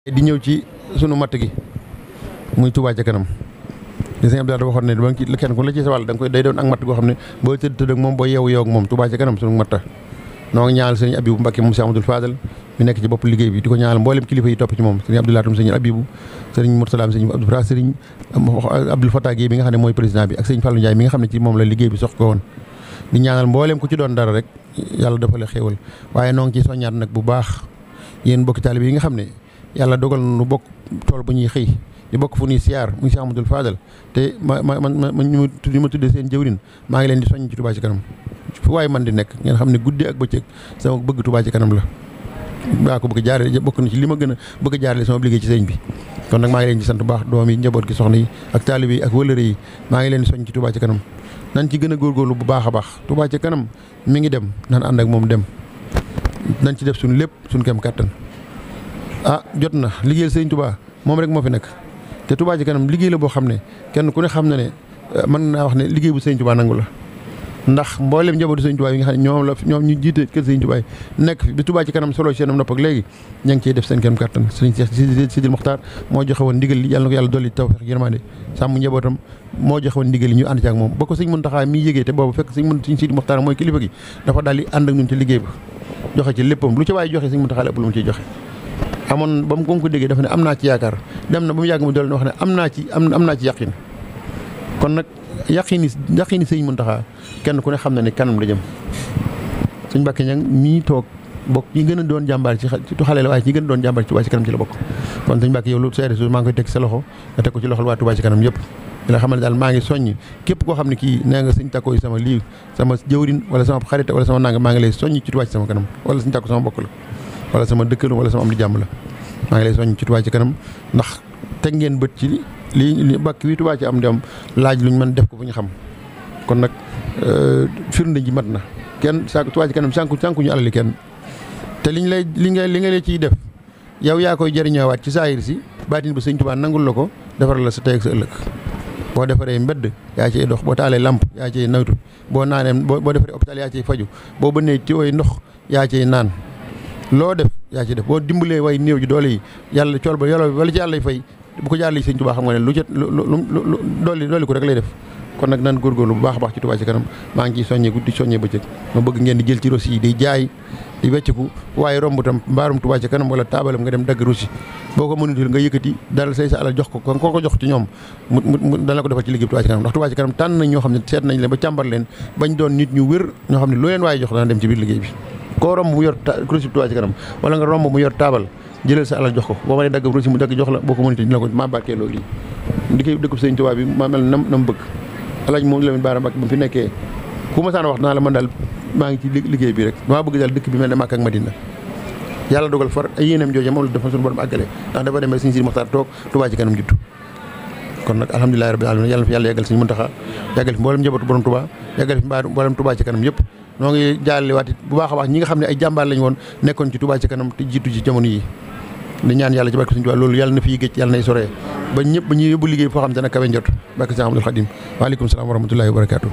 di ñëw ci sunu matt gi muy Touba ca kanam li sëñ Abdoulaye waxoon ne ba ci kenn ku la ci sa wàll da nga koy day doon ak matt goo xam ne boo tëdd ak moom boo yeewu ak moom Touba ca kanam sunu matta noo ngi ñaanal sëñ Abibou Mbacke moom Cheikh Amadou Fadal mi nekk ci bopp liggéey bi di ko ñaanal mboolem kilifa yi topp ci moom sëñ Abdoulaye tum sëñ Abibou sëñ Mourtala sëñ Abdou Fra sëñ Abdoul Fatah Guèye mi nga xam ne mooy président bi ak sëñ Fallou Ndiaye mi nga xam ne ci moom la liggéey bi sox ko woon di ñaanal mboolem ku ci doon dara rek yàlla dafa la xéewal waaye noo ngi ci soññaat nag bu baax yéen bokki taalibe yi nga xam ne yàlla dogal na nu bokk tool bu ñuy xëy di bokk fu ñuy siyaar muy Cheikh Amadou Fadal te ñu ma tuddee seen jëwrin maa ngi leen di soññ ci Touba ci kanam fu waaye man di nekk ngeen xam ne guddi ak bëccëg sama bëgg Touba ci kanam la baa ko bëgg jaarale bokk na ci li ma gën a bëgg jaarale sama liggéey ci sëñ bi kon nag maa ngi leen di sant bu baax doom yi njaboot gi soxna yi ak taalibe yi ak wëlëre yi maa ngi leen di soññ ci Touba ci kanam nañ ci gën a góorgóorlu bu baax a baax Touba ci kanam mi ngi dem nan ànd ak moom dem nañ ci def suñu lépp suñu kem kàttan jot na liggéeyal sëñ Touba moom rek moo fi nekk te Touba ci kanam liggéey la boo xam ne kenn ku ne xam na ne mën naa wax ne liggéey bu sëñ Touba nangu la ndax mboolem njabootu sëñ Touba yi nga xam ne ñoom ñu jiite kër sëñ Touba yi nekk fi bi Touba ci kanam solo seenam nopp ak léegi ña ngi ciy def seen kem kàttan sëñ Cheikh Sidil Mokhtar moo joxe woon ndigal li yàlla na ko yàlla dolli tawfeex yërmande sàmm njabootam moo joxe woon ndigal li ñu ànd ci ak moom ba ko sëñ Mountakha mi yëgee te boobu fekk sëñ Sidil Mokhtar mooy kilifa gi dafa daal di ànd ak ñun ci liggéey ba joxe ci léppam lu ci waaye joxe sëñ Mountakha lépp lu mu ciy joxe amoon ba mu ko déggee dafa ne am naa ci yaakaar dem na ba mu yàgg mu doon wax ne am naa ci yaqin kon nag yaqini sëñ Mountakha kenn ku ne xam na ne kanam la jëm sëñ Mbacke ñang mii toog bokk ñi gën a doon jàmbaar ci xale la waaye ñi gën a doon jàmbaar ci Touba ci kanam ci la bokk kon sëñ Mbacke yow lu seere su maa ngi koy teg sa loxo nga teg ko ci loxol waa Touba ci kanam yëpp di la xamal ne daal maa ngi soññ képp koo xam ne kii nee nga sëñ Tacko yi sama lii sama jëwrin wala sama xarit wala sama nanga maa ngi lay soññ ci Touba ci sama kanam wala sëñ Tacko sama bokk la wala sama dëkkalu wala sama am di jàmm la maa ngi lay soññ ci Touba ci kanam ndax teg ngeen bët ci li bàkk wi Touba ci am di am laaj luñ mën def ko fu ñu xam kon nag firnde ji mat na kenn saa Touba ci kanam sànku ñu alali kenn te li nga lay ciy def yow yaa koy jëriñoowaat ci saayir si baatin ba sëñ Touba nangul la ko defaral la sa tey ak sa ëllëg boo defaree mbedd yaa ciy dox boo taalee lamp yaa ciy nawtu boo naanee boo defaree hôpital yaa ciy faju boo bënnee ci way ndox yaa ciy naan loo def yaa ci def boo dimbalee way néew ji doole yi yàlla cool ba yolo wala ci yàlla fay bu ko jaarale sëñ Touba xam nga ne lu dooli ko rek lay def kon nag nan góorgóorlu bu baax a baax ci Touba ci kanam maa ngi ciy soññee guddi soññee bëccëg ma bëgg ngeen di jël ci rosi yi di jaay di wecciku waaye romb tam mbaarum Touba ci kanam wala taabalam nga dem dagg rosi boo ko mënutul nga yëkkati dalal say sa alal jox ko kon koo ko jox ci ñoom mu dana ko defal ci liggéey Touba ci kanam ndax Touba ci kanam tànn nañ ñoo xam ne seet nañ leen ba càmbar leen bañ doon nit ñu wér ñoo xam ne lu leen waaye jox dana dem ci biir liggéey bi koo romb mu yor rosi Touba ci kanam wala nga romb mu yor taabal jëlal sa alal jox ko boo mënee dagg rosi mu dagg jox la boo ko mënutee dina ko maa barkee loolu lii di koy dëkkub sëñ Touba bi maa mel na mu bëgg alaaj moom Lamine Bara Mbacke ba mu fi nekkee ku ma saan wax naa la man daal maa ngi ci liggéey bi rek damaa bëgg daal dëkk bi mel ne Makka ak Madina yàlla dogal far ay yéenam jooje moom la dafa suñu borom àggale ndax dafa demee sëñ Sidi Mokhtar toog Touba ci kanam juddu kon nag alhamdulilahi rabbil alamin yàlla na fi yàlla yàggal sëñ Mountakha yàggal fi mboolem njabootu borom Touba yàggal fi mboolem Touba ci kanam yëpp noo ngi jaarale waat it bu baax a baax ñi nga xam ne ay jàmbaar lañ woon nekkoon ci Touba ci kanam te jiitu ci jamono yi di ñaan yàlla ci barke sëñ Touba loolu yàlla na fi géej yàlla nay soree ba ñëpp ba ñu yóbbu liggéey foo xam ne dana kawe njot barke Sëñ Ahmadul Xadim waaleykum salaam wa rahmatullahi wa barakaatu